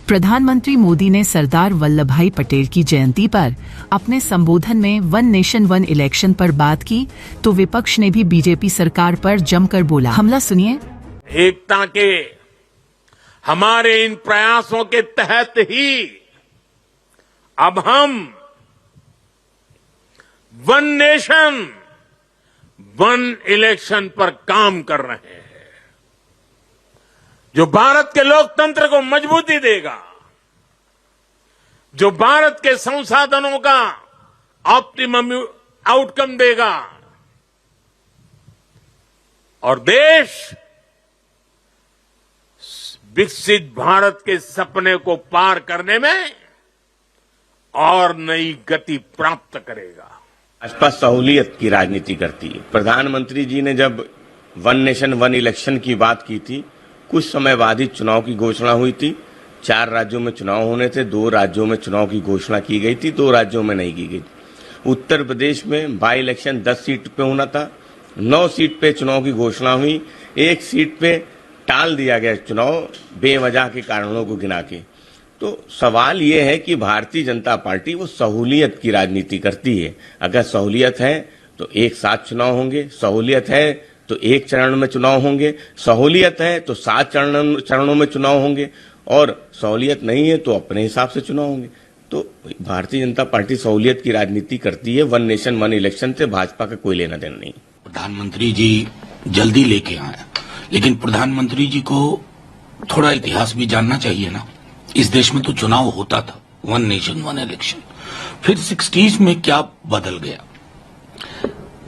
प्रधानमंत्री मोदी ने सरदार वल्लभ भाई पटेल की जयंती पर अपने संबोधन में वन नेशन वन इलेक्शन पर बात की तो विपक्ष ने भी बीजेपी सरकार पर जमकर बोला। हमला सुनिए। एकता के हमारे इन प्रयासों के तहत ही अब हम वन नेशन वन इलेक्शन पर काम कर रहे हैं, जो भारत के लोकतंत्र को मजबूती देगा, जो भारत के संसाधनों का ऑप्टिमम आउटकम देगा और देश विकसित भारत के सपने को पार करने में और नई गति प्राप्त करेगा। भाजपा सहूलियत की राजनीति करती है। प्रधानमंत्री जी ने जब वन नेशन वन इलेक्शन की बात की थी, कुछ समय बाद ही चुनाव की घोषणा हुई थी। 4 राज्यों में चुनाव होने थे, 2 राज्यों में चुनाव की घोषणा की गई थी, 2 राज्यों में नहीं की गई। उत्तर प्रदेश में बाई इलेक्शन 10 सीट पे होना था, 9 सीट पे चुनाव की घोषणा हुई, 1 सीट पे टाल दिया गया चुनाव बेवजह के कारणों को गिना के। तो सवाल ये है कि भारतीय जनता पार्टी वो सहूलियत की राजनीति करती है। अगर सहूलियत है तो एक साथ चुनाव होंगे, सहूलियत है तो 1 चरण में चुनाव होंगे, सहूलियत है तो 7 चरणों में चुनाव होंगे, और सहूलियत नहीं है तो अपने हिसाब से चुनाव होंगे। तो भारतीय जनता पार्टी सहूलियत की राजनीति करती है। वन नेशन वन इलेक्शन से भाजपा का कोई लेना देना नहीं। प्रधानमंत्री जी जल्दी लेके आए, लेकिन प्रधानमंत्री जी को थोड़ा इतिहास भी जानना चाहिए ना। इस देश में तो चुनाव होता था, वन नेशन वन इलेक्शन, फिर 60s में क्या बदल गया।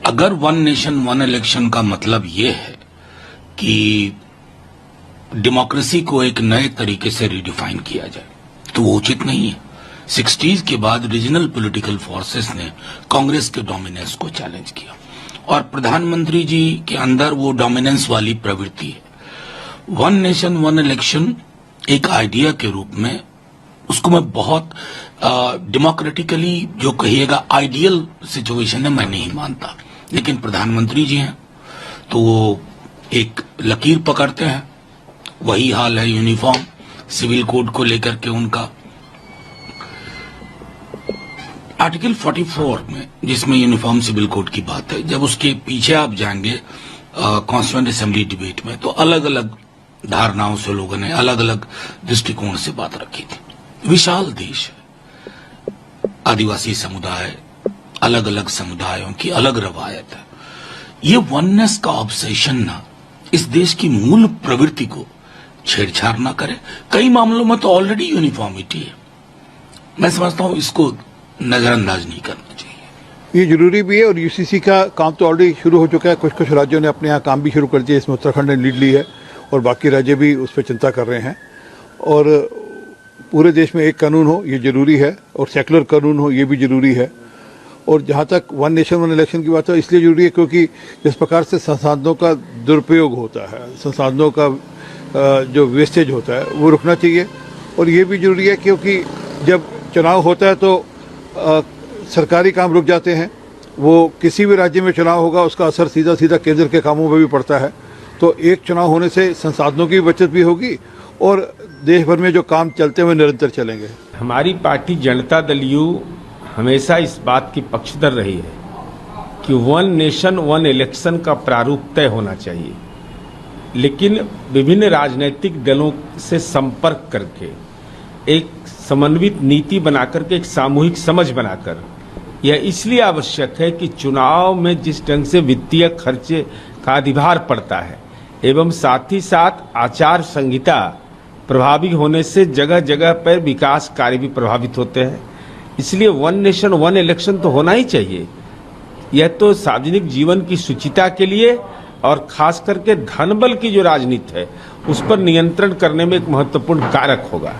अगर वन नेशन वन इलेक्शन का मतलब ये है कि डेमोक्रेसी को एक नए तरीके से रिडिफाइन किया जाए, तो वो उचित नहीं है। 60s के बाद रीजनल पॉलिटिकल फोर्सेस ने कांग्रेस के डोमिनेंस को चैलेंज किया, और प्रधानमंत्री जी के अंदर वो डोमिनेंस वाली प्रवृत्ति है। वन नेशन वन इलेक्शन एक आइडिया के रूप में उसको मैं बहुत डेमोक्रेटिकली जो कहिएगा आइडियल सिचुएशन है, मैं नहीं मानता। लेकिन प्रधानमंत्री जी हैं तो वो एक लकीर पकड़ते हैं। वही हाल है यूनिफॉर्म सिविल कोड को लेकर के उनका। आर्टिकल 44 में जिसमें यूनिफॉर्म सिविल कोड की बात है, जब उसके पीछे आप जाएंगे कॉन्स्टिट्यूएंट असेंबली डिबेट में, तो अलग अलग धारणाओं से लोगों ने अलग अलग दृष्टिकोण से बात रखी थी। विशाल देश है, आदिवासी समुदाय, अलग अलग समुदायों की अलग रवायत है। ये वननेस का ऑब्सेशन ना इस देश की मूल प्रवृत्ति को छेड़छाड़ ना करे। कई मामलों में तो ऑलरेडी यूनिफॉर्मिटी है। मैं समझता हूं इसको नजरअंदाज नहीं करना चाहिए। ये जरूरी भी है, और यूसीसी का काम तो ऑलरेडी शुरू हो चुका है। कुछ राज्यों ने अपने यहाँ काम भी शुरू कर दिया। इसमें उत्तराखंड ने लीड ली है और बाकी राज्य भी उस पर चिंता कर रहे हैं। और पूरे देश में एक कानून हो ये जरूरी है, और सेकुलर कानून हो ये भी जरूरी है। और जहाँ तक वन नेशन वन इलेक्शन की बात है, इसलिए जरूरी है क्योंकि जिस प्रकार से संसाधनों का दुरुपयोग होता है, संसाधनों का जो वेस्टेज होता है वो रुकना चाहिए। और ये भी जरूरी है क्योंकि जब चुनाव होता है तो सरकारी काम रुक जाते हैं। वो किसी भी राज्य में चुनाव होगा उसका असर सीधा सीधा केंद्र के कामों में भी पड़ता है। तो एक चुनाव होने से संसाधनों की बचत भी होगी और देश भर में जो काम चलते हुए निरंतर चलेंगे। हमारी पार्टी जनता दल यू हमेशा इस बात की पक्षधर रही है कि वन नेशन वन इलेक्शन का प्रारूप तय होना चाहिए, लेकिन विभिन्न राजनीतिक दलों से संपर्क करके एक समन्वित नीति बनाकर के एक सामूहिक समझ बनाकर, यह इसलिए आवश्यक है कि चुनाव में जिस ढंग से वित्तीय खर्चे का अधिभार पड़ता है एवं साथ ही साथ आचार संहिता प्रभावी होने से जगह जगह पर विकास कार्य भी प्रभावित होते हैं। इसलिए वन नेशन वन इलेक्शन तो होना ही चाहिए। यह तो सार्वजनिक जीवन की शुचिता के लिए और खास करके धनबल की जो राजनीति है उस पर नियंत्रण करने में एक महत्वपूर्ण कारक होगा।